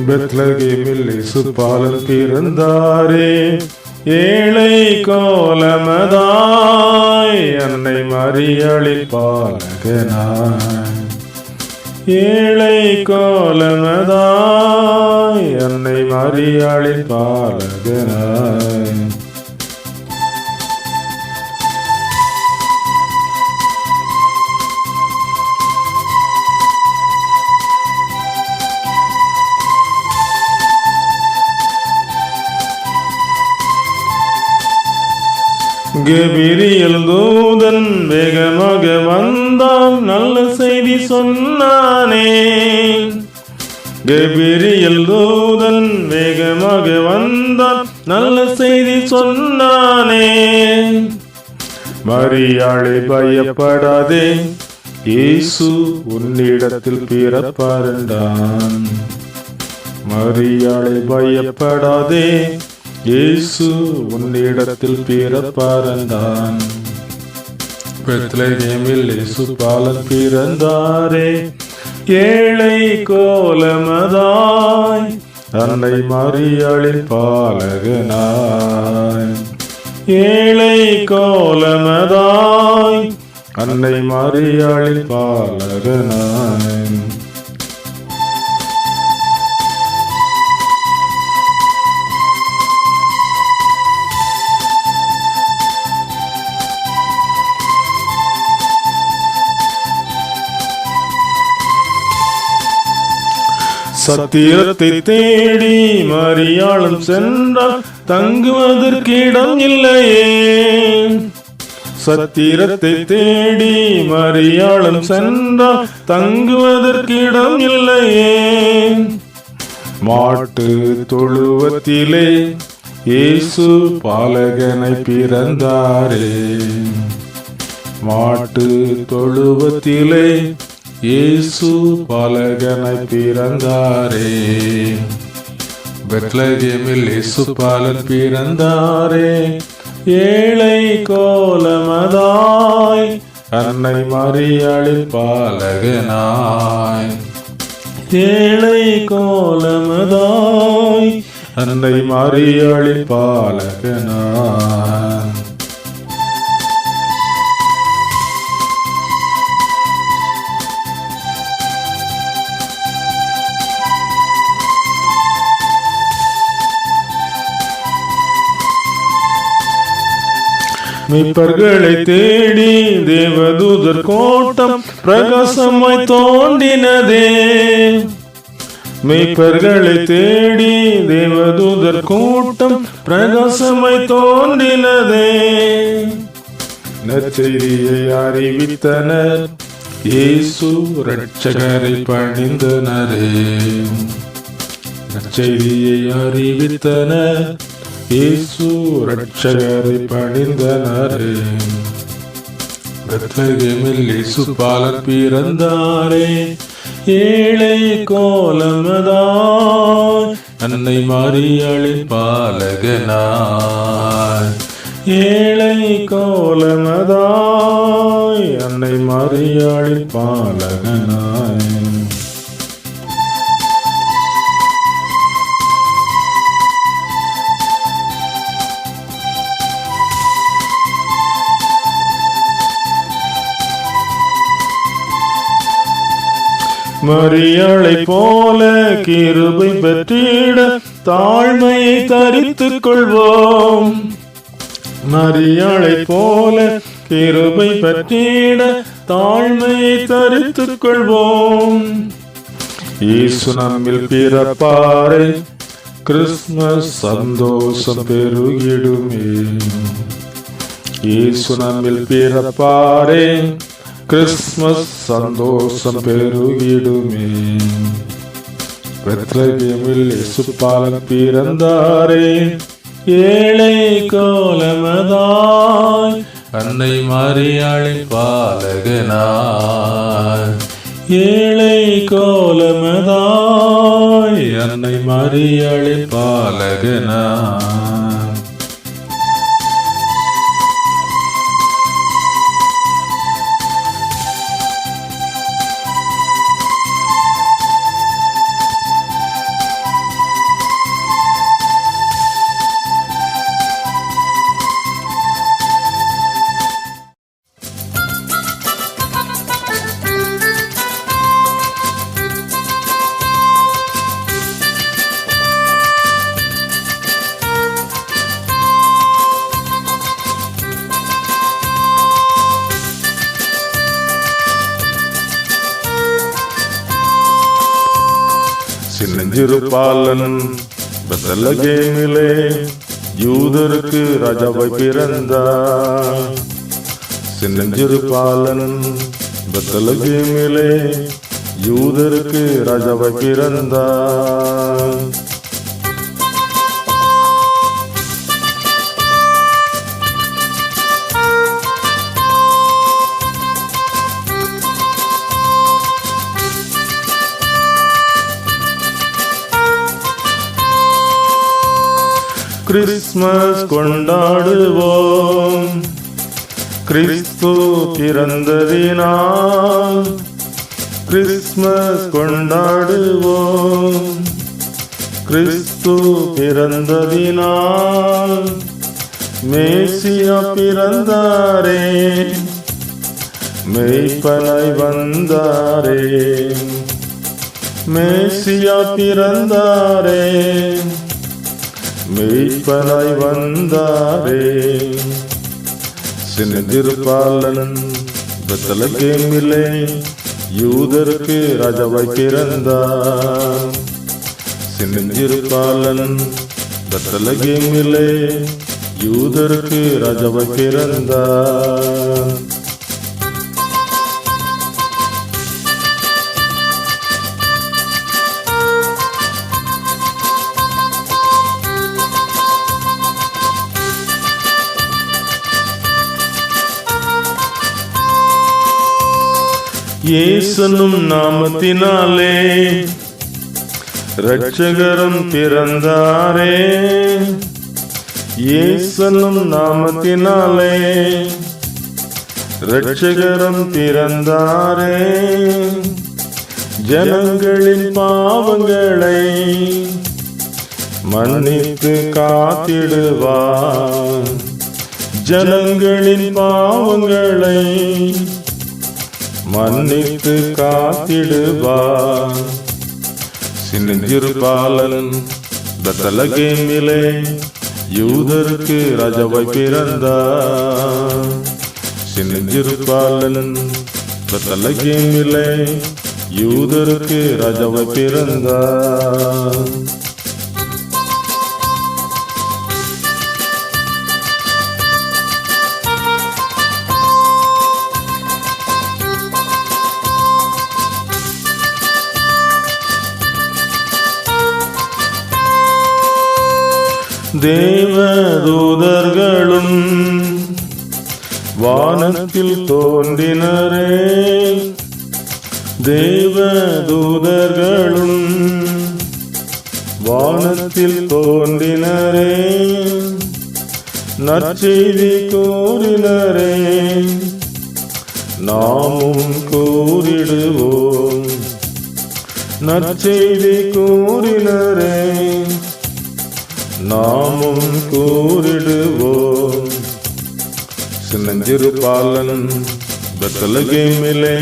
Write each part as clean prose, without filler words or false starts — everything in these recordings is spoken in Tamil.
பெத்லகேமில் இயேசு பாலன் பிறந்தாரே. ஏழை கோலமதாய் அன்னை மரியாளின் பாலகனாய். ஏழை கோலமதாய் அன்னை மரியாளின் பாலகனாய். கபிரியேல் தூதன் வேகமாக வந்தான், நல்ல செய்தி சொன்னானே. கபிரியேல் தூதன் வேகமாக வந்தான், நல்ல செய்தி சொன்னானே. மரியாளே பயப்படாதே, இயேசு உன்னிடத்தில் பிறப்பார் என்றான். மரியாளே பயப்படாதே, இயேசு உன்னிடத்தில் பிறப்பார் என்றான். பெத்லகேமில் இயேசு பாலன் பிறந்தாரே. ஏழை கோலமதாய் அன்னை மரியாளின் பாலகனாய். ஏழை கோலமதாய் அன்னை மரியாளின் பாலகனாய். சத்திரத்தை தேடி மரியாளும் சென்றால் தங்குவதற்கு இடம் இல்லையே. சத்திரத்தை தேடி மரியாளும் சென்றால் தங்குவதற்கு இடம் இல்லையே. மாட்டு தொழுவத்திலே இயேசு பாலகனை பிறந்தாரே. மாட்டு தொழுவத்திலே இயேசு பாலகனை பிறந்தாரே. பெத்லகேமில் இயேசு பாலன் பிறந்தாரே. ஏழை கோலமதாய் அன்னை மரியாளின் பாலகனாய். ஏழை கோலமதாய் அன்னை மரியாளின் பாலகனாய். மீட்பர்களை தேடி தேவதூதர் கோட்டம் பிரகாசமாய் தோன்றினதே. மீட்பர்களை தேடி தேவதூதர் கூட்டம் பிரகாசமாய் தோன்றினதே. நற்செய்தியை அறிவித்தனர், இயேசு இரட்சகரை பணிந்தனரே. நற்செய்தியை அறிவித்தனர், இயேசு இரட்சகரை பணிந்தனரே. பெத்லகேமில் இயேசு பாலன் பிறந்தாரே. ஏழை கோலமதாய் அன்னை மரியாளின் பாலகனாய். ஏழை கோலமதாய் அன்னை மரியாளின் பாலகனாய். மரியாளை போல கிருபை பெற்றிட தாழ்மையை தரித்துக் கொள்வோம். மரியாளை போல கிருபை பெற்றிட தாழ்மையை தரித்துக் கொள்வோம். இயேசு நம்மில் பிறப்பாரே, கிறிஸ்துமஸ் சந்தோஷம் பெருகிடுமே. இயேசு நம்மில் பிறப்பாரே, கிறிஸ்துமஸ் சந்தோஷம் பெருகிடுமே. பெத்லகேமில் இயேசு பாலன் பிறந்தாரே. ஏழை கோலமதாய் அன்னை மரியாளின் பாலகனாய். ஏழை கோலமதாய் அன்னை மரியாளின் பாலகனாய். சின்னஞ்சிறு பாலன் பெத்லகேமிலே யூதருக்கு ராஜாவாய் பிறந்தார். சின்னஞ்சிறு பாலன் பெத்லகேமிலே யூதருக்கு ராஜாவாய் பிறந்தார். கிறிஸ்மஸ் கொண்டாடுவோம் கிறிஸ்து பிறந்ததினால். கிறிஸ்மஸ் கொண்டாடுவோம் கிறிஸ்து பிறந்ததினால். மேசியா பிறந்தாரே மெய்ப்பனாய் வந்தாரே. மேசியா பிறந்தாரே மெய்ப்பனாய் வந்தாரே. சின்னஞ்சிறு பாலன் பெத்லகேமிலே யூதருக்கு ராஜாவாய் பிறந்தார். சின்னஞ்சிறு பாலன் பெத்லகேமிலே யூதருக்கு ராஜாவாய் பிறந்தார். இயேசுனும் நாமத்தினாலே இரட்சகரும் பிறந்தாரே. இயேசுனும் நாமத்தினாலே இரட்சகரும் பிறந்தாரே. ஜனங்களின் பாவங்களை மன்னித்து காத்திடுவார். ஜனங்களின் பாவங்களை மன்னித்து காத்திடுவார். சின்னஞ்சிறு பாலன் பெத்லகேமிலே யூதருக்கு ராஜாவாய் பிறந்தார். சின்னஞ்சிறு பாலன் பெத்லகேமிலே யூதருக்கு ராஜாவாய் பிறந்தார். தேவதூதர்களும் வானத்தில் தோன்றினரே. தேவதூதர்களும் வானத்தில் தோன்றினரே. நற்செய்தி கூறினரே நாமும் கூறிடுவோம். நற்செய்தி கூறினரே நாமும் கூறிடுவோம். சின்னஞ்சிறு பாலன் பெத்லகேமிலே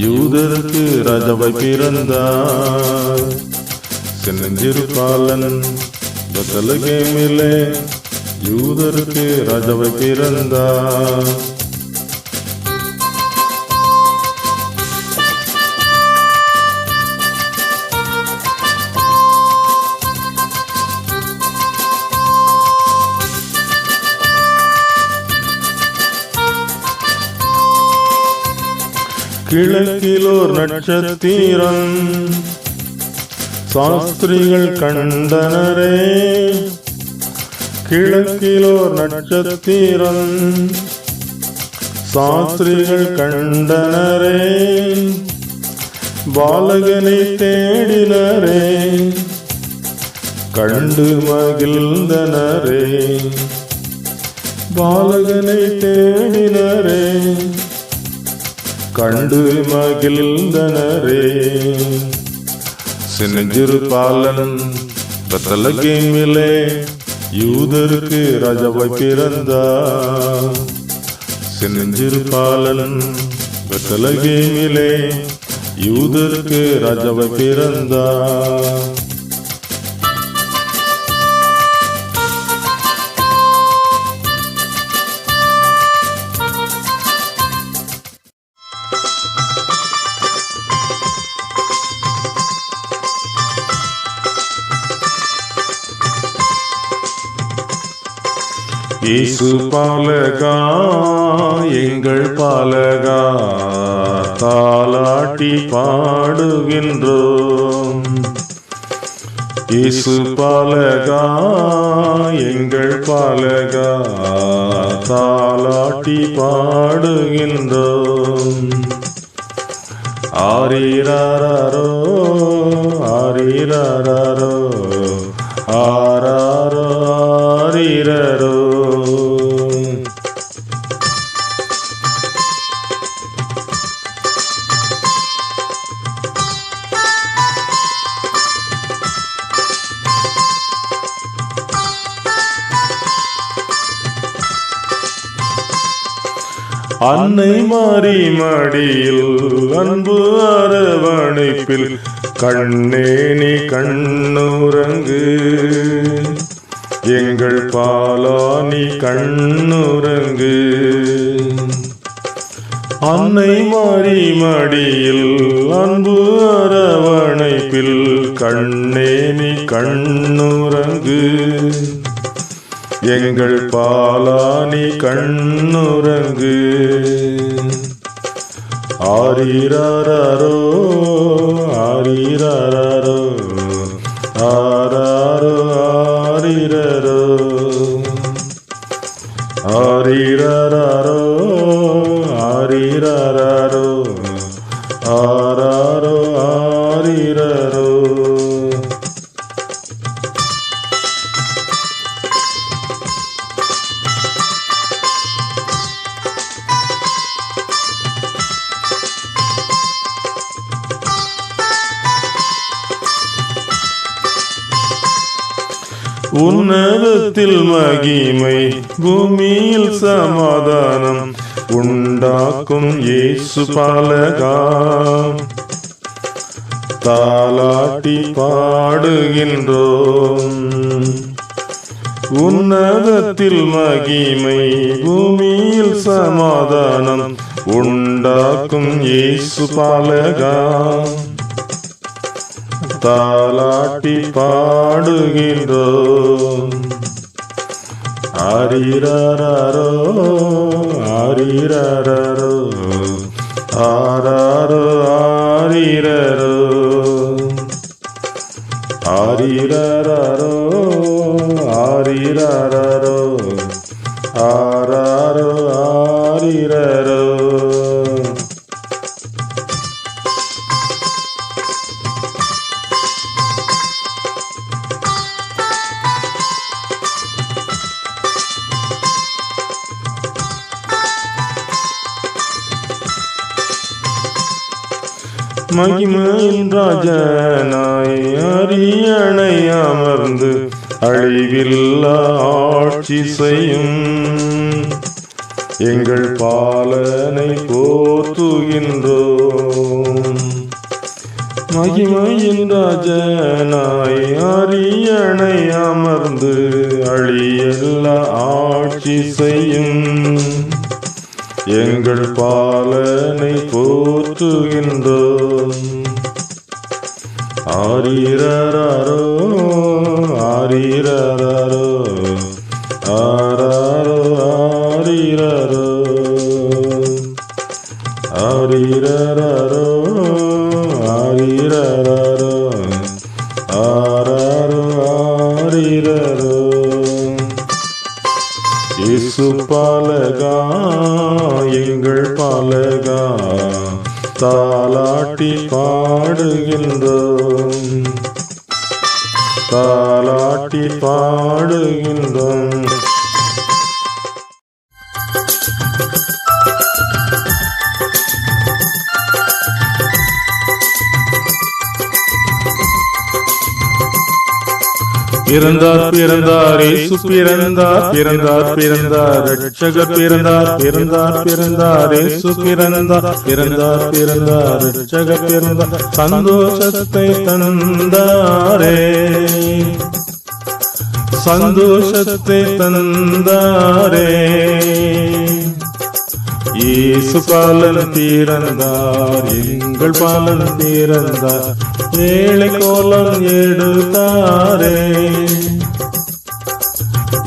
யூதருக்கு ராஜாவாய் பிறந்தார். சின்னஞ்சிறு பாலன் பெத்லகேமிலே யூதருக்கு ராஜாவாய் பிறந்தார். கிழக்கிலோர் நட்சத்திரம் சாஸ்திரிகள் கண்டனரே. கிழக்கிலோர் நட்சத்திரம் சாஸ்திரிகள் கண்டனரே. பாலகனை தேடினரே கண்டு மகிழ்ந்தனரே. பாலகனை தேடினரே கண்டு மகிழ்ந்தனரே. சின்னஞ்சிறு பாலன் பெத்லகேமிலே யூதருக்கு ராஜாவாய் பிறந்தார். சின்னஞ்சிறு பாலன் பெத்லகேமிலே யூதருக்கு ராஜாவாய் பிறந்தார். இயேசு பாலகா எங்கள் பாலகா தாலாட்டி பாடுகின்றோம். இயேசு பாலகா எங்கள் பாலகா தாலாட்டி பாடுகின்றோம். ஆரீராரோ ஆரீராரோ ஆராரோ ஆரீரரோ. அன்னை மாறி மடியில் அன்பு அரவணைப்பில் கண்ணே நீ கண்ணுறங்கு, எங்கள் பாலா நீ கண்ணுறங்கு. அன்னை மாறி மடியில் அன்பு அரவணைப்பில் கண்ணே நீ கண்ணுறங்கு, எங்கள் பாலா நீ கண்ணுறங்கு. ஆரீராரோ ஆரீராரோ ஆராரோ ஆரீரரோ ஆரீராரோ ஆரீராரோ ஆராரோ ஆரீரரோ. உன்னதத்தில் மகிமை பூமியில் சமாதானம் உண்டாக்கும் இயேசு பாலகா தாலாட்டி பாடுகின்றோம். உன்னதத்தில் மகிமை பூமியில் சமாதானம் உண்டாக்கும் இயேசு பாலகா தாலாட்டி பாடுகின்றோம். ஆரீராரோ ஆரீராரோ ஆராரோ ஆரீரரோ ஆரீராரோ ஆரீராரோ ஆராரோ ஆரீரரோ. மகிமையின் ராஜனாய் அரியணை அமர்ந்து அழிவில்லா ஆட்சி செய்யும் எங்கள் பாலனை போற்றுகின்றோம். மகிமையின் ராஜனாய் அரியணை அமர்ந்து அழியல்லா ஆட்சி செய்யும் எங்கள் பாலனை போற்றுகின்றோம். ஆரீராரோ ஆரீராரோ ஆராரோ ஆரீரரோ ஆரீராரோ ஆரீராரோ ஆராரோ ஆரீரரோ. இயேசு பாலகா எங்கள் பாலகா தாலாட்டி பாடுகின்றோம் தாலாட்டி பாடுகின்றோம். பிறந்தார் பிறந்தார் இயேசு பிறந்தார் பிறந்தார் பிறந்தார் ரட்சகர் பிறந்தார் பிறந்தார் பிறந்தார் இயேசு பிறந்தார் பிறந்தார் பிறந்தார் ரட்சகர் பிறந்தார் சந்தோஷத்தை தந்தாரே சந்தோஷத்தை தந்தாரே. இயேசு பாலன் பிறந்தார் எங்கள் பாலன் பிறந்தார் ஏழை கோலம் எடுத்தாரே.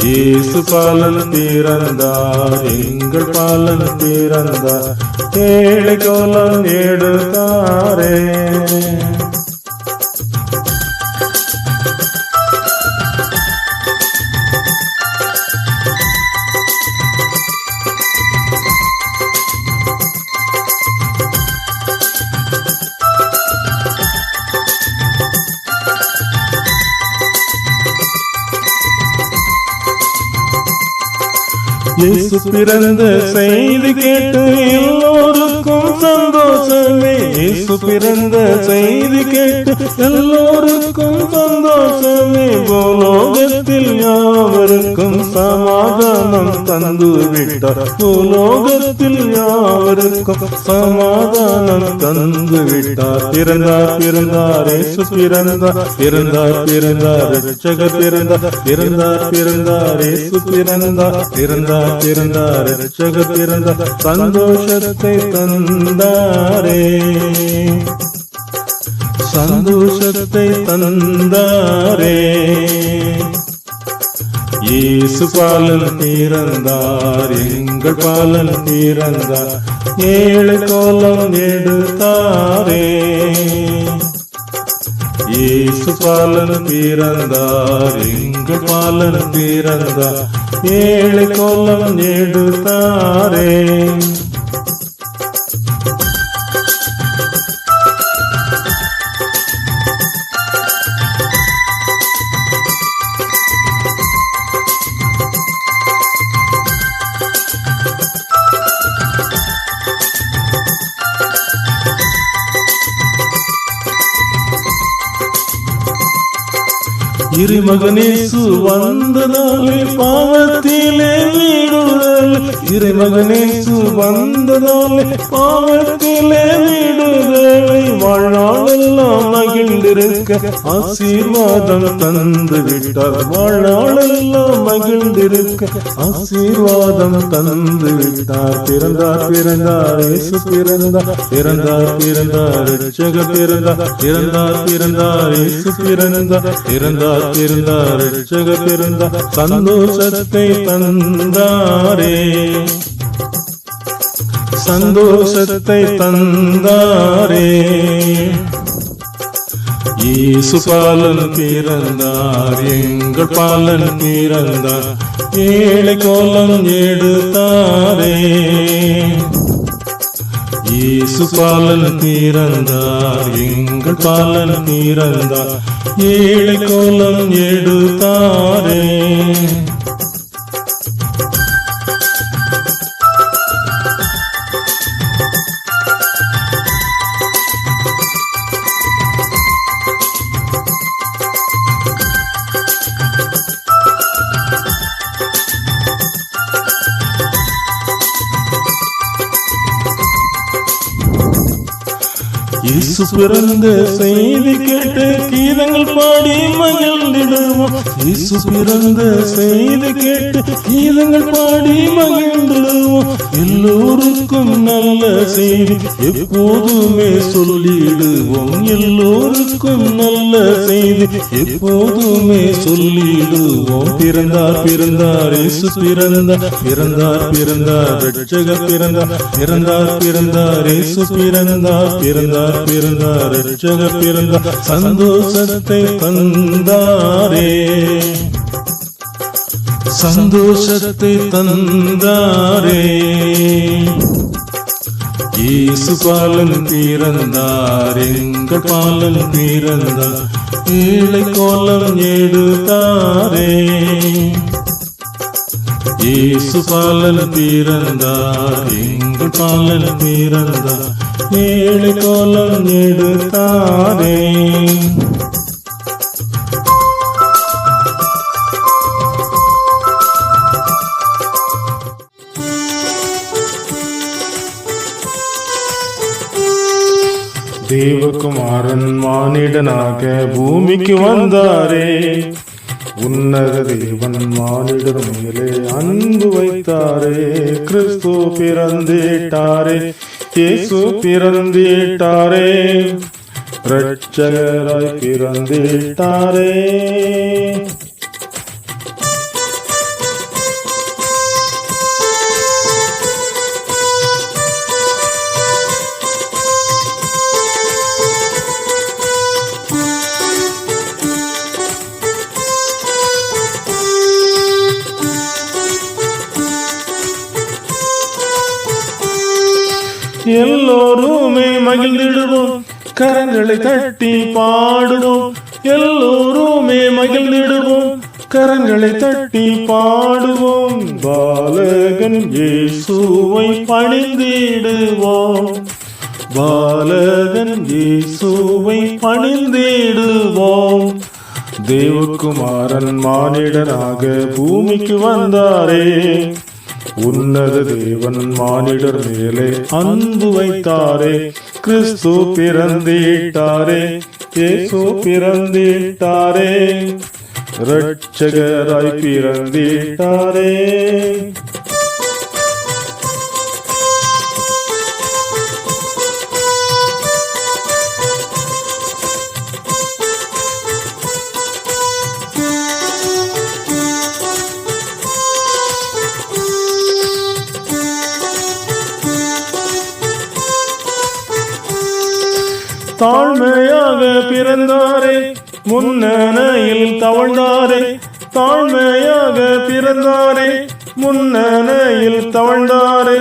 இயேசு பாலன் பிறந்தார், எங்கள் பாலன் பிறந்தார், ஏழை கோலம் எடுத்தாரே. இயேசு பிறந்த செய்தி கேட்டு எல்லோருக்கும் சந்தோஷமே. இயேசு பிறந்த செய்தி கேட்டு எல்லோருக்கும் சந்தோஷமே. பூலோகத்தில் யாவருக்கும் சமாதானம் தந்து விட்டார். பூலோகத்தில் யாவருக்கும் சமாதானம் தந்து விட்டார். பிறந்தார் பிறந்தார் இயேசு பிறந்தார், பிறந்தார் பிறந்தார் இரட்சகர் பிறந்தார், பிறந்தார் பிறந்தார் இயேசு பிறந்தார், பிறந்தார் பிறந்தார் இரட்சகர் பிறந்தார், சந்தோஷத்தை தந்தாரே, சந்தோஷத்தை தந்தாரே. இயேசு பாலன் பிறந்தார், எங்கள் பாலன் பிறந்தார், ஏழை கோலம் எடுத்தாரே. இயேசு பாலன் பிறந்தார், எங்கள் பாலன் பிறந்தார், ஏழை கோலம் எடுத்தாரே. இறைமகனேசு வந்ததாலே பாவத்திலே விடுதல், இறைமகனேசு வந்ததாலே பாவத்திலே விடுதலை. வாழ்நாளெல்லாம் மகிழ்ந்திருக்க ஆசீர்வாதம் தந்து விட்டார், வாழ்நாளெல்லாம் மகிழ்ந்திருக்க ஆசீர்வாதம் தந்து விட்டார். பிறந்தார் பிறந்தார் இயேசு பிறந்தார், பிறந்தார் பிறந்தார் இரட்சகர் பிறந்தார், பிறந்தார் பிறந்தார் இயேசு பிறந்தார், பிறந்தார் பிறந்தார் இரட்சகர் பிறந்தார், சந்தோஷத்தை தந்தாரே, சந்தோஷத்தை தந்தாரே. இயேசு பாலன் பிறந்தார், எங்கள் பாலன் பிறந்தார், ஏழை கோலம் எடுத்தாரே. இயேசு பாலன் பிறந்தார், எங்கள் பாலன் பிறந்தார், ஏழை கோலம் எடுத்தாரே. இயேசு பிறந்த செய்தி கேட்டு கீதங்கள் பாடி மகிழ்ந்திடுவோம். இயேசு பிறந்த செய்தி கேட்டு கீதங்கள் பாடி மகிழ்ந்திடுவோம். எல்லோருக்கும் நல்ல செய்தி எப்போதுமே சொல்லிடுவோம், எல்லோருக்கும் நல்ல செய்தி எப்போதுமே சொல்லிடுவோம். பிறந்தார் பிறந்தார் இயேசு பிறந்தார், பிறந்தார் பிறந்தார் இரட்சகர் பிறந்தார், பிறந்தார் பிறந்தார் இயேசு பிறந்தார், பிறந்தார் பிறந்தார் இரட்சகர் பிறந்தார், சந்தோஷத்தை தந்தாரே, சந்தோஷத்தை தந்தாரே. இயேசு பாலன் பிறந்தார், எங்கள் பாலன் பிறந்தார், ஏழை கோலம் எடுத்தாரே. இயேசு பாலன் பிறந்தார், எங்கள் பாலன் பிறந்தார், ஏழை கோலம் எடுத்தாரே. தேவகுமாரன் மானிடனாக பூமிக்கு வந்தாரே, உன்னத தேவன் மானிடர் மேலே அன்பு வைத்தாரே. கிறிஸ்து பிறந்திட்டாரே, இயேசு பிறந்திட்டாரே, இரட்சகராய் பிறந்திட்டாரே. எல்லோருமே மகிழ்ந்திடுவோம், கரங்களை தட்டி பாடுவோம். எல்லோருமே மகிழ்ந்திடுவோம், கரங்களை தட்டி பாடுவோம். பாலகன் இயேசுவை பணிந்திடுவோம், பாலகன் இயேசுவை பணிந்திடுவோம். தேவகுமாரன் மானிடராக பூமிக்கு வந்தாரே, உன்னத தேவன் மானிடர் மேலே அன்பு வைத்தாரே. கிறிஸ்து பிறந்திட்டாரே, இயேசு பிறந்திட்டாரே, இரட்சகராய் பிறந்திட்டாரே. தாழ்மையாக பிறந்தாரே, முன்னணையில் தவழ்ந்தாரே. தாழ்மையாக பிறந்தாரே, முன்னணையில் தவழ்ந்தாரே.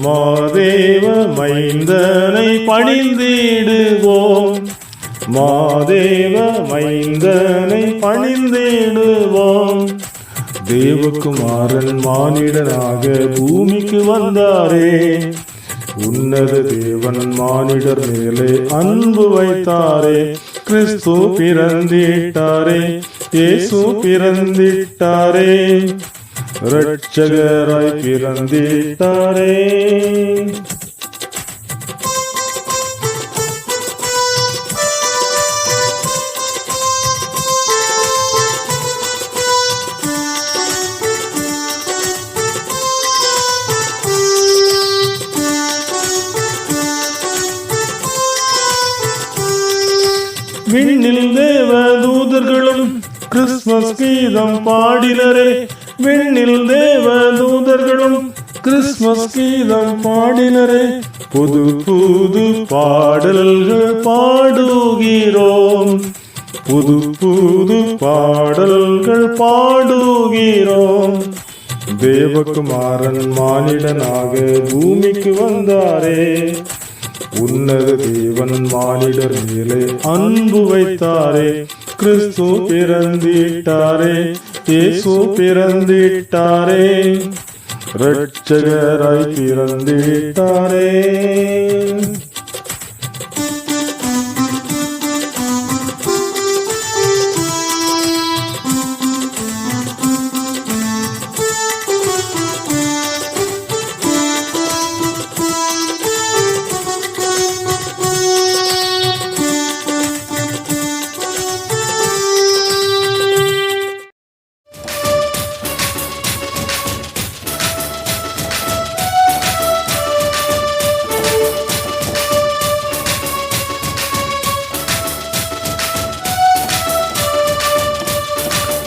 மாதேவ மைந்தனை பணிந்திடுவோம், மாதேவ மைந்தனை பணிந்திடுவோம். தேவகுமாரன் மானிடனாக பூமிக்கு வந்தாரே, உன்னத தேவன் மானிடர் மேலே அன்பு வைத்தாரே. கிறிஸ்து பிறந்திட்டாரே, இயேசு பிறந்திட்டாரே, இரட்சகராய் பிறந்திட்டாரே. விண்ணில் தேவ தூதர்களும் கிறிஸ்துமஸ் கீதம் பாடினரே. விண்ணில் தேவ தூதர்களும் கிறிஸ்துமஸ் கீதம் பாடினரே. புது புது பாடல்கள் பாடுகிறோம், புது புது பாடல்கள் பாடுகிறோம். தேவகுமாரன் மானிடனாக பூமிக்கு வந்தாரே, உன்னத தேவன் மானிடர் மேலே அன்பு வைத்தாரே. கிறிஸ்து பிறந்திட்டாரே, இயேசு பிறந்திட்டாரே, இரட்சகராய் பிறந்திட்டாரே.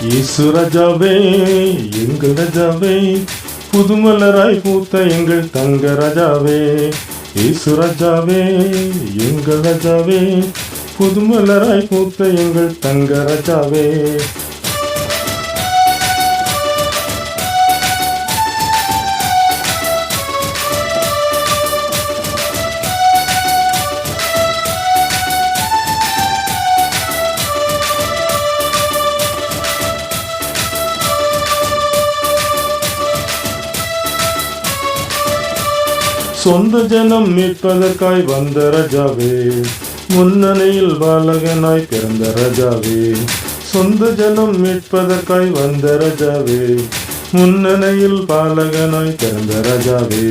இயேசு ராஜாவே, எங்கள் ராஜாவே, புதுமலராய் பூத்த எங்கள் தங்க ராஜாவே. இயேசு ராஜாவே, எங்கள் ராஜாவே, புதுமலராய் பூத்த எங்கள் தங்க ராஜாவே. சொந்த ஜனம் மீட்பதற்காய் வந்த ராஜாவே, முன்னணியில் பாலகனாய் பிறந்த ராஜாவே. சொந்த ஜனம் மீட்பதற்காய் வந்த ராஜாவே, முன்னணியில் பாலகனாய் பிறந்த ராஜாவே.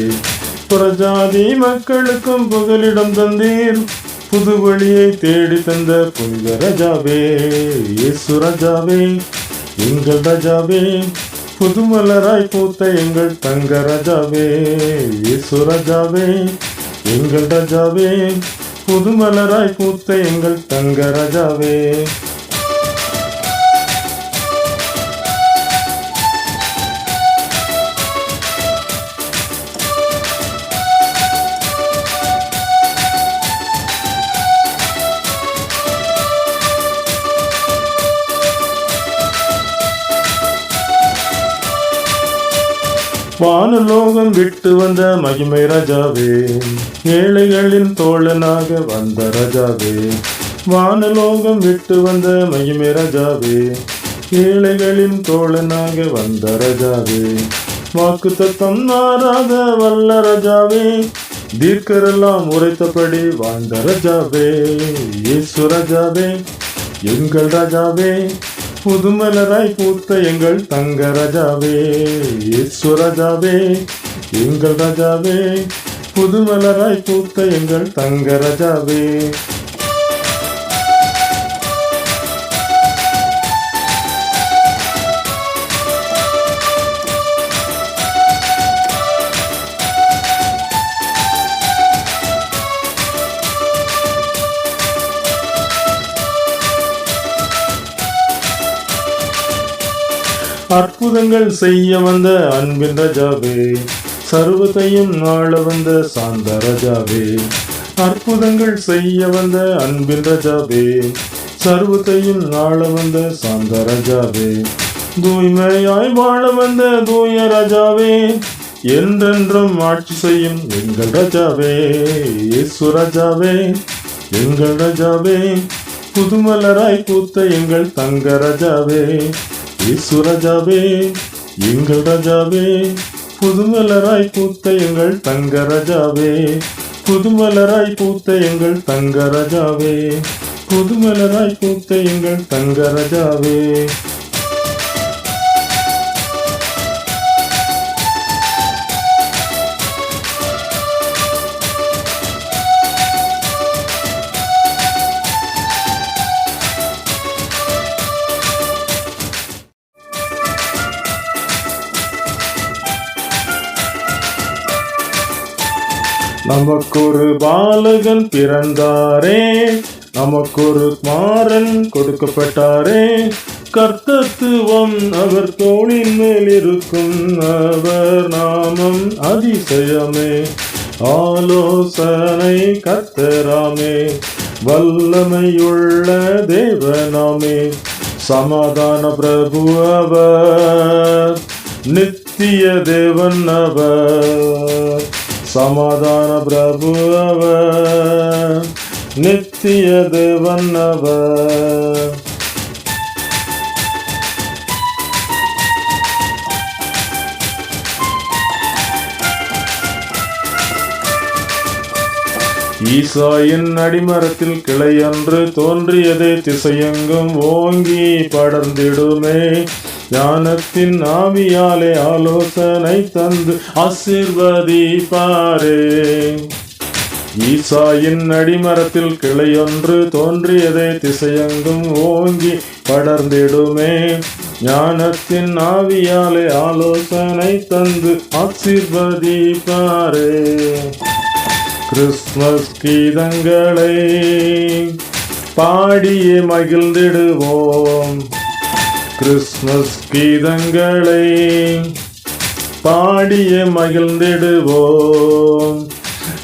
புறஜாதி மக்களுக்கும் புகலிடம் தந்தீர், புது வழியை தேடி தந்த புனித ராஜாவே. இயேசு ராஜாவே, எங்கள் ராஜாவே, புதுமலராய் பூத்த எங்கள் தங்க ராஜாவே. இயேசு ராஜாவே, எங்கள் ராஜாவே, புதுமலராய் பூத்த எங்கள் தங்க ராஜாவே. வானலோகம் விட்டு வந்த மகிமை ராஜாவே, ஏழைகளின் தோழனாக வந்த ராஜாவே. வானலோகம் விட்டு வந்த மகிமை ராஜாவே, ஏழைகளின் தோழனாக வந்த ராஜாவே. வாக்கு தத்தம் மாறாத வல்ல ராஜாவே, தீர்க்கரெல்லாம் உரைத்தபடி வாழ்ந்த ராஜாவே. இயேசு ராஜாவே, எங்கள் ராஜாவே, புதுமலராய் பூத்த எங்கள் தங்க ராஜாவே. இயேசு ராஜாவே, எங்கள் ராஜாவே, புதுமலராய் பூத்த எங்கள் தங்க ராஜாவே. அற்புதங்கள் செய்ய வந்த அன்பின் ராஜாவே, சர்வத்தையும் ஆள வந்த சாந்த ராஜாவே. அற்புதங்கள் செய்ய வந்த அன்பின் ராஜாவே, சர்வத்தையும் ஆள வந்த சாந்த ராஜாவே. தூய்மையாய் வாழ வந்த தூய ராஜாவே, என்றென்றும் ஆட்சி செய்யும் எங்கள் ராஜாவே. இயேசு ராஜாவே, எங்கள் ராஜாவே, புதுமலராய் பூத்த எங்கள் தங்க ராஜாவே. இயேசு ராஜாவே, எங்கள் ராஜாவே, புதுமலராய் பூத்த எங்கள் தங்க ராஜாவே. புதுமலராய் பூத்த எங்கள் தங்க ராஜாவே. புதுமலராய் பூத்த எங்கள் தங்க ராஜாவே. நமக்கொரு பாலகன் பிறந்தாரே, நமக்கொரு குமாரன் கொடுக்கப்பட்டாரே. கர்த்தத்துவம் அவர் தோளின் மேல் இருக்கும், அவர் நாமம் அதிசயமே. ஆலோசனை கர்த்தராமே, வல்லமையுள்ள தேவனாமே. சமாதான பிரபு அவர், நித்திய தேவன் அவர். சமாதான பிரபு அவர், நித்திய தேவன் அவர். ஈசாயின் அடிமரத்தில் கிளையன்று தோன்றியதே, திசையெங்கும் ஓங்கி படர்ந்திடுமே. ஞானத்தின் ஆவியாலே ஆலோசனை தந்து ஆசீர்வதிப்பாரே. ஈசாயின் அடிமரத்தில் கிளையொன்று தோன்றியதே, திசையெங்கும் ஓங்கி படர்ந்திடுமே. ஞானத்தின் ஆவியாலே ஆலோசனை தந்து ஆசீர்வதிப்பாரே. கிறிஸ்துமஸ் கீதங்களை பாடியே மகிழ்ந்திடுவோம். கிறிஸ்துமஸ் கீதங்களை பாடியே மகிழ்ந்திடுவோம்.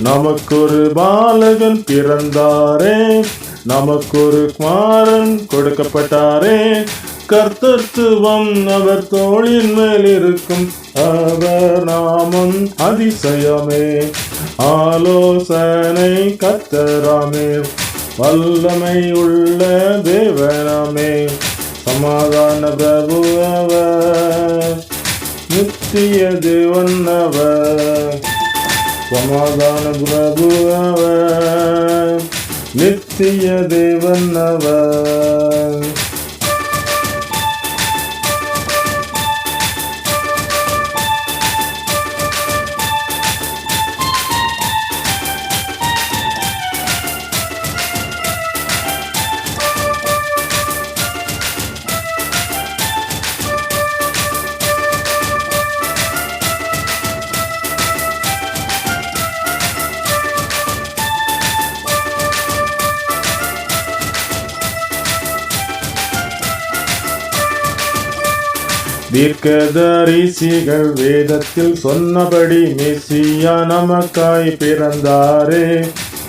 நமக்கொரு பாலகன் பிறந்தாரே, நமக்கொரு குமாரன் கொடுக்கப்பட்டாரே. கர்த்தத்துவம் அவர் தோளின் மேல் இருக்கும், அவர் நாமம் அதிசயமே. ஆலோசனை கர்த்தராமே, வல்லமை உள்ள தேவனாமே. சமாதான பிரபு அவர், நித்திய தேவன் அவர். சமாதான பிரபு அவர், நித்திய தேவன் அவர். தீர்க்கதரிசிகள் வேதத்தில் சொன்னபடி மெசியா நமக்காய் பிறந்தாரே.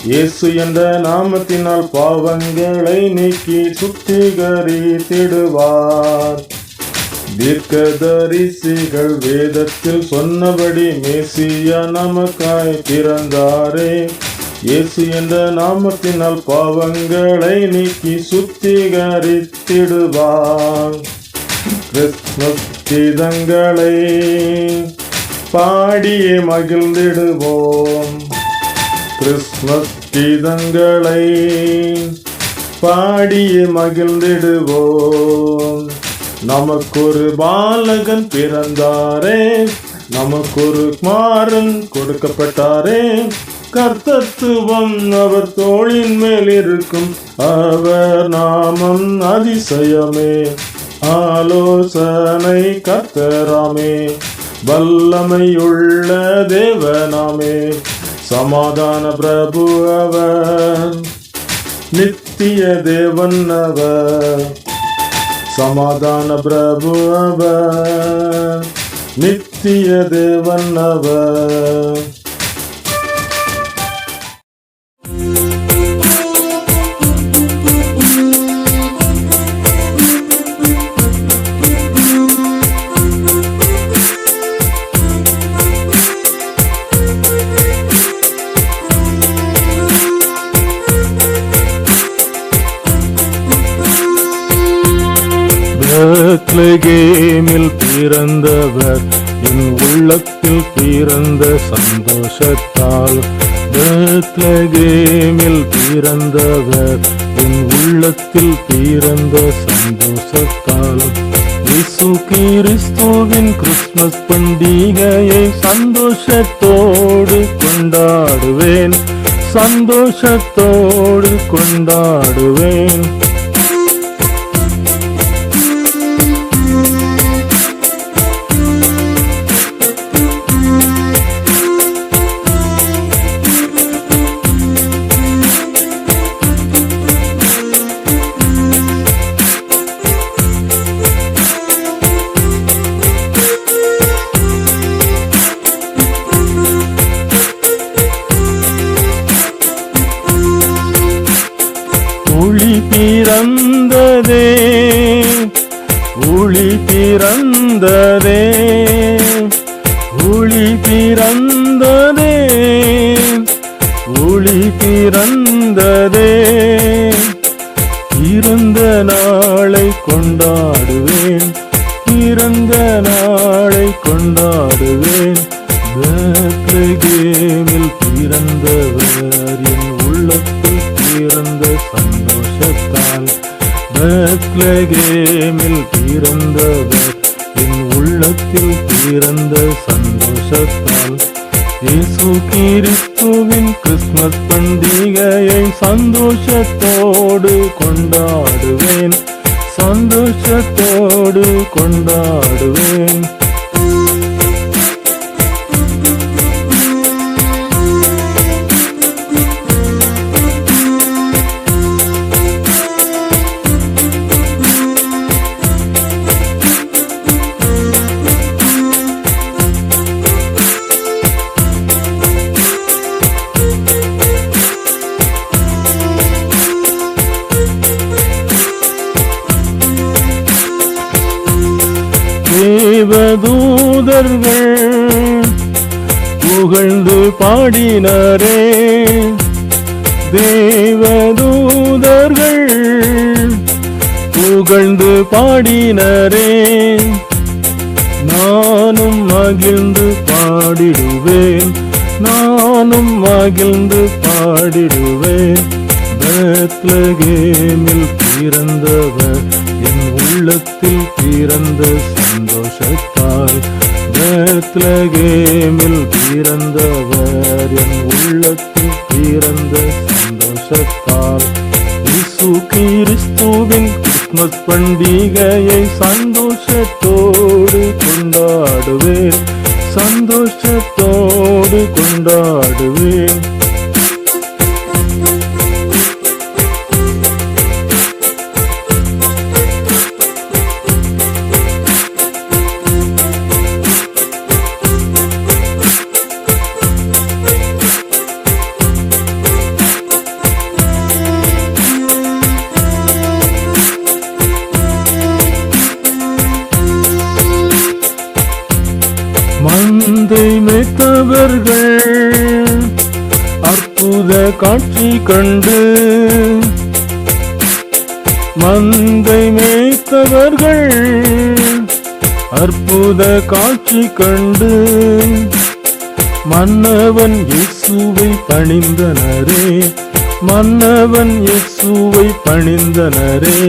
இயேசு என்ற நாமத்தினால் பாவங்களை நீக்கி சுத்திகரித்திடுவார். தீர்க்கதரிசிகள் வேதத்தில் சொன்னபடி மேசியா நமக்காய் பிறந்தாரே. இயேசு என்ற நாமத்தினால் பாவங்களை நீக்கி சுத்திகரித்திடுவார். கிறிஸ்துமஸ் கீதங்களை பாடியே மகிழ்ந்திடுவோம். கிறிஸ்துமஸ் கீதங்களை பாடியே மகிழ்ந்திடுவோம். நமக்கொரு பாலகன் பிறந்தாரே, நமக்கொரு குமாரன் கொடுக்கப்பட்டாரே. கர்த்தத்துவம் அவர் தோளின் மேல் இருக்கும், அவர் நாமம் அதிசயமே. ஆலோசனை கர்த்தராமே, வல்லமையுள்ள தேவனாமே. சமாதான பிரபு அவர், நித்திய தேவன் அவர். சமாதான பிரபு அவர், நித்திய தேவன் அவர். பெத்லகேமில் பிறந்தவர் என் உள்ளத்தில் பிறந்த சந்தோஷத்தால். பெத்லகேமில் பிறந்தவர் என் உள்ளத்தில் பிறந்த சந்தோஷத்தால். இயேசு கிறிஸ்துவின் கிறிஸ்துமஸ் பண்டிகையை சந்தோஷத்தோடு கொண்டாடுவேன், சந்தோஷத்தோடு கொண்டாடுவேன். ஒளி பிறந்ததே, ஒளி பிறந்ததே, ஒளி பிறந்ததே, ஒளி பிறந்ததே. பிறந்த நாளை கொண்டாடுவேன், பிறந்த நாளை கொண்டாடுவேன். பெத்லகேமில் பிறந்தவர் என் உள்ளத்தில் பிறந்த சந்தோஷத்தால். பெத்லகேமில் பிறந்தவர் என் உள்ளத்தில் பிறந்த சந்தோஷத்தால். இயேசு கிறிஸ்துவின் கிறிஸ்துமஸ் பண்டிகையை சந்தோஷத்தோடு கொண்டாடுவேன், சந்தோஷத்தோடு கொண்டாடுவேன். தேவதூதர்கள் புகழ்ந்து பாடினரே, தேவதூதர்கள் புகழ்ந்து பாடினரே. நானும் மகிழ்ந்து பாடிடுவேன், நானும் மகிழ்ந்து பாடிடுவேன். பெத்லகேமில் பிறந்தவர் என் உள்ளத்தில் பிறந்த சந்தோஷத்தால். பெத்லகேமில் பிறந்தவர் என் உள்ளத்தில் பிறந்த சந்தோஷத்தால். இயேசு கிறிஸ்துவின் கிறிஸ்துமஸ் பண்டிகையை சந்தோஷத்தோடு கொண்டாடுவேன், சந்தோஷத்தோடு கொண்டாடுவேன். மந்தை மேய்த்தவர்கள் அற்புத காட்சி கண்டு, மந்தை மேய்த்தவர்கள் அற்புத காட்சி கண்டு, மன்னவன் இயேசுவை பணிந்தனரே, மன்னவன் இயேசுவை பணிந்தனரே.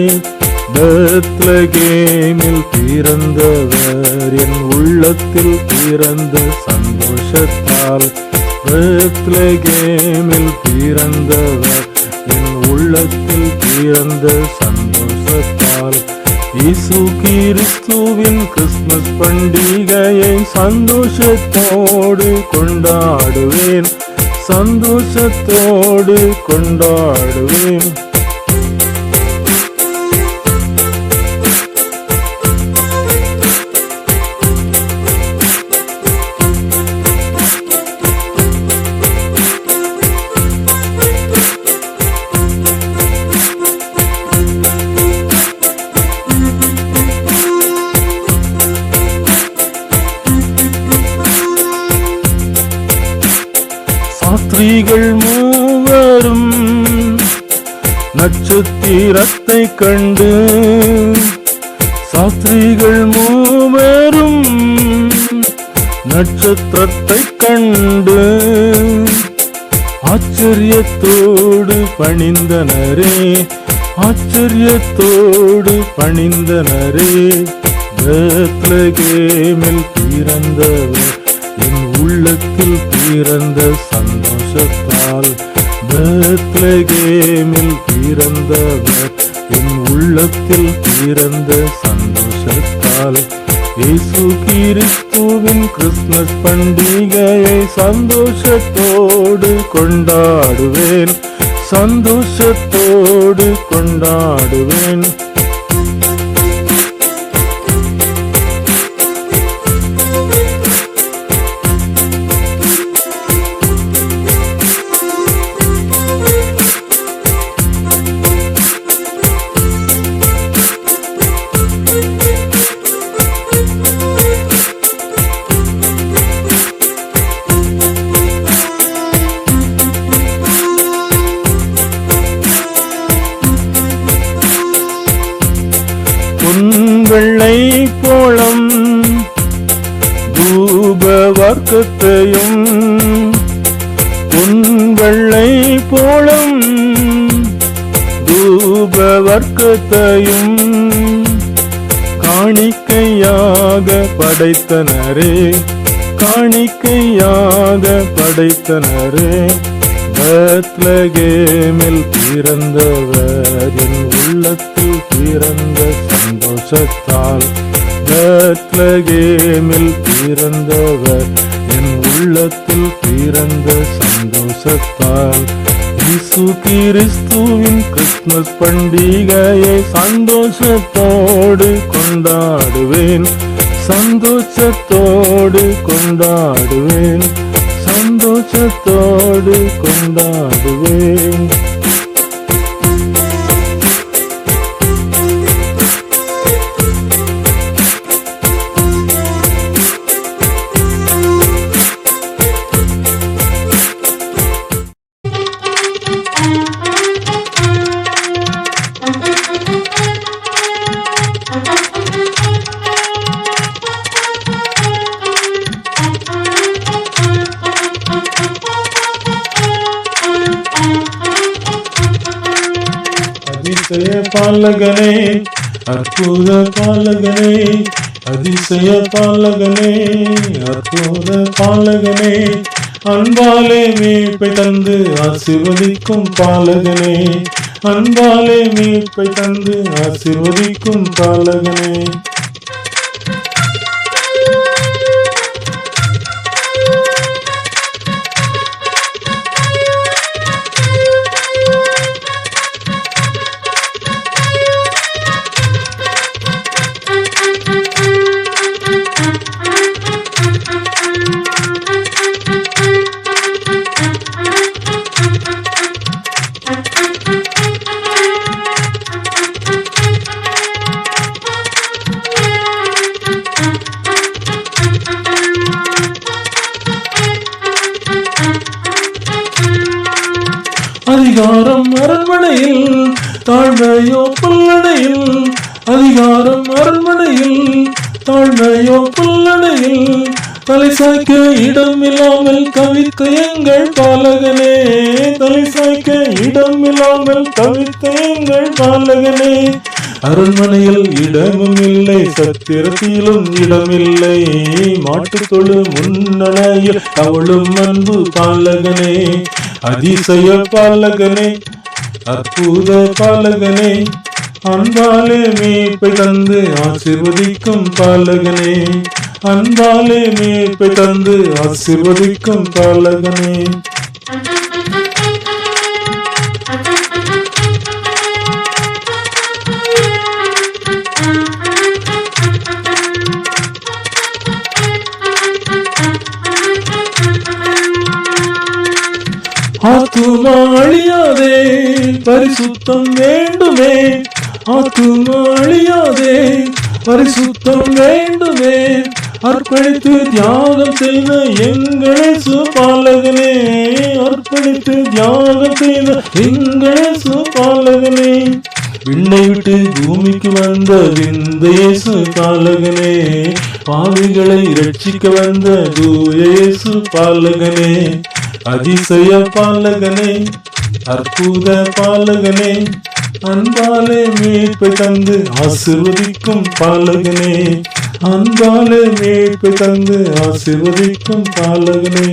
பெத்லகேமில் பிறந்தவர் என் உள்ளத்தில் பிறந்த சந்தோஷத்தால், பெத்லகேமில் பிறந்தவர் என் உள்ளத்தில் பிறந்த சந்தோஷத்தால், இயேசு கிறிஸ்துவின் கிறிஸ்துமஸ் பண்டிகையை சந்தோஷத்தோடு கொண்டாடுவேன், சந்தோஷத்தோடு கொண்டாடுவேன். சாஸ்திரிகள் மூவரும் நட்சத்திரத்தை கண்டு, சாஸ்திரிகள் மூவரும் நட்சத்திரத்தை கண்டு, ஆச்சரியத்தோடு பணிந்தனரே, ஆச்சரியத்தோடு பணிந்தனரே. பெத்லகேமில் பிறந்தவர் என் உள்ளத்தில் பிறந்த சந்தோஷத்தால், பெத்லகேமில் பிறந்தவர் என் உள்ளத்தில் பிறந்த சந்தோஷத்தால், இயேசு கிறிஸ்துவின் கிறிஸ்துமஸ் பண்டிகையை சந்தோஷத்தோடு கொண்டாடுவேன், சந்தோஷத்தோடு கொண்டாடுவேன். வெள்ளை போளம் தூப வர்க்கத்தையும், வெள்ளை போளம் தூப வர்க்கத்தையும் காணிக்கையாக படைத்தனரே, காணிக்கையாக படைத்தனரே. பெத்லகேமில் பிறந்தவர் என் உள்ளத்தில் பிறந்த சந்தோஷத்தால், பெத்லகேமில் பிறந்தவர் என் உள்ளத்தில் பிறந்த சந்தோஷத்தால், இயேசு கிறிஸ்துவின் கிறிஸ்துமஸ் பண்டிகையை சந்தோஷத்தோடு கொண்டாடுவேன், சந்தோஷத்தோடு கொண்டாடுவேன், சந்தோஷத்தோடு கொண்டாடுவேன். அதிசய பாலகனே, அற்புத பாலகனே, அதிசய பாலகனே, அற்புத பாலகனே, அன்பாலே மீட்பை தந்து ஆசீர்வதிக்கும் பாலகனே, அன்பாலே மீட்பை தந்து ஆசீர்வதிக்கும் பாலகனே. தலை சாய்க்க இடம் இல்லாமல் தவித்த எங்கள் பாலகனே, தலை சாய்க்க இடம் இல்லாமல் தவித்த எங்கள் பாலகனே. அரண்மனையில் இடமும் இல்லை, சத்திரத்திலும் இடமில்லை, மாட்டுத்தொழு முன்னணையில் அவளும் அன்பு பாலகனே, அதிசய பாலகனே, அற்புத பாலகனே, அன்பாலே மீட்பை தந்து ஆசீர்வதிக்கும் பாலகனே, அன்பாலே மீட்பை தந்து ஆசீர்வதிக்கும் பாலகனே. ஆத்துமா அழியாதே, பரிசுத்தம் வேண்டுமே, ஆத்துமா அழியாதே, பரிசுத்தம் வேண்டுமே, அர்ப்பணித்து தியாகம் செய்த எங்களேசு பாலகனே, அர்ப்பணித்து தியாகம் செய்த எங்களேசு பாலகனே, விண்ணை விட்டு பூமிக்கு வந்த விந்த இயேசு பாலகனே, பாவிகளை இரட்சிக்க வந்த தூய இயேசு பாலகனே, அதிசய பாலகனே, அற்புத பாலகனே, அன்பாலே மீட்பை தந்து ஆசீர்வதிக்கும் பாலகனே, அன்பாலே மீட்பை தந்து ஆசீர்வதிக்கும் பாலகனே.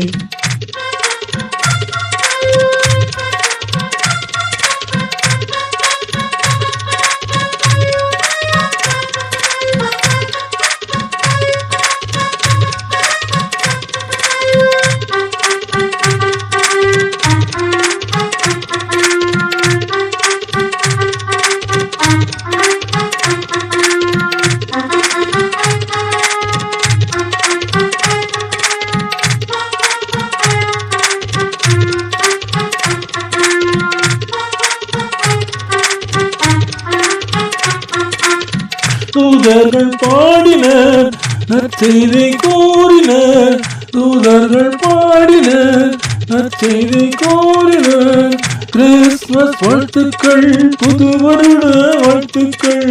தூதர்கள் பாடினர், நற்செய்தி கூறினர், தூதர்கள் பாடினர், நற்செய்தி கூறினர், கிறிஸ்துமஸ் வாழ்த்துக்கள், புது வருட வாழ்த்துக்கள்,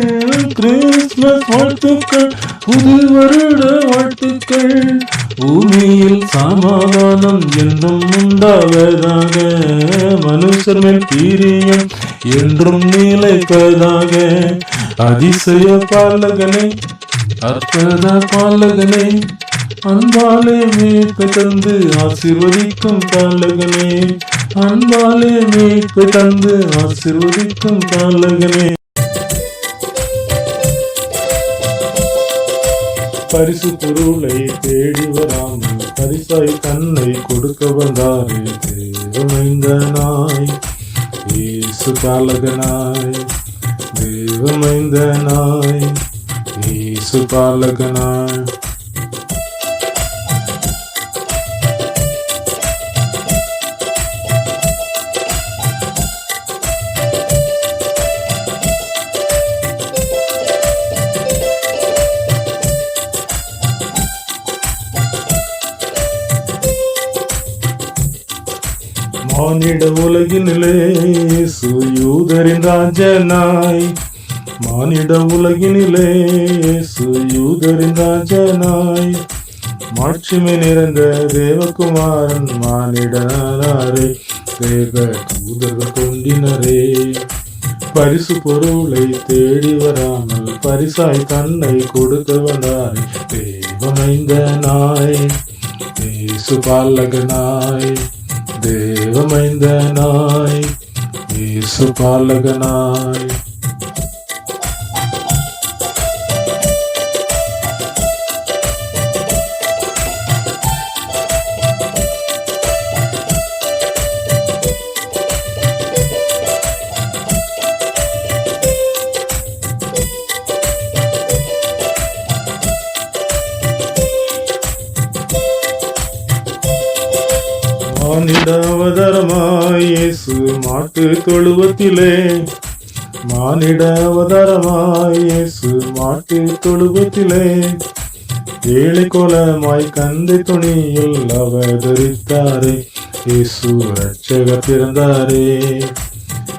கிறிஸ்துமஸ் வாழ்த்துக்கள், புது வருட வாழ்த்துக்கள், பூமியில் சமாதானம் என்றும் உண்டாவதாக, மனுஷர் மேல் பிரியம் என்றும் நிலைப்பதாக, அதிசய பாலகனே, அற்புத பாலகனே, அன்பாலே மீட்பை தந்து ஆசீர்வதிக்கும் பாலகனே, அன்பாலே மீட்பை தந்து ஆசீர்வதிக்கும் பாலகனே. பரிசு பொருளை தேடி வராமல் பரிசாய் தன்னை கொடுக்க வந்தாரே, தேவமைந்தனாய் இயேசு பாலகனாய், தேவமைந்தனாய் இயேசு பாலகனாய். மானிட உலகினிலே இயேசு யூதரின் ராஜனாய், மானிட உலகினிலே இயேசு யூதரின் ராஜனாய், மாட்சிமை நிறைந்த தேவகுமாரன் மானிடனாரே, தேவ தூதர்கள் கொண்டினரே, பரிசு பொருளை தேடி வராமல் பரிசாய் தன்னை கொடுக்க வந்தாரே, தேவமைந்தனாய் இயேசு பாலகனாய், தேவமைந்தனாய் இயேசு பாலகனாய். மானிட அவதாரமாய் இயேசு மாட்டு தொழுவத்திலே, மானிட அவதாரமாய் இயேசு மாட்டு தொழுவத்திலே, ஏழை கோலமாய் கந்தை துணியில் அவதரித்தாரே, இயேசு ரட்சகர் பிறந்தாரே,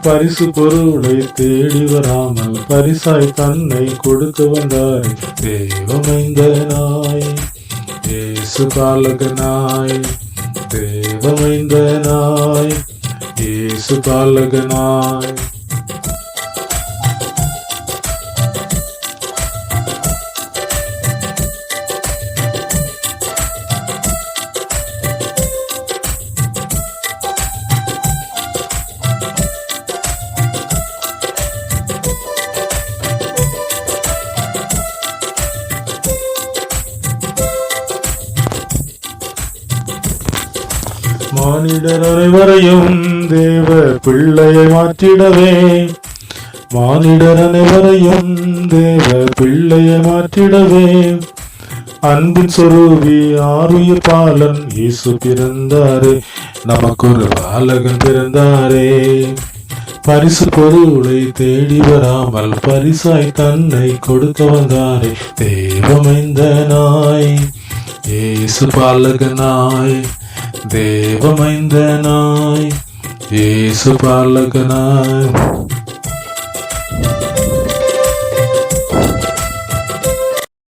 பரிசு பொருளை தேடி வராமல் பரிசாய் தன்னை கொடுக்க வந்தாரே, தேவமைந்தனாய் இயேசு பாலகனாய் தேவமைந்தனாய் இயேசு பாலகனாய். மானிடர் அனைவரையும் தேவ பிள்ளையை மாற்றிடவே மானிடர் அனைவரையும் தேவ பிள்ளையை மாற்றிடவே அன்பின் சொரூபி ஆருயிர் பாலன் இயேசு பிறந்தாரே, நமக்கொரு பாலகன் பிறந்தாரே. பரிசு பொருளை தேடி வராமல் பரிசாய் தன்னை கொடுக்க வந்தாரே, தேவமைந்தனாய் இயேசு பாலகனாய் தேவமைந்தனாய் இயேசு பாலகனாய்.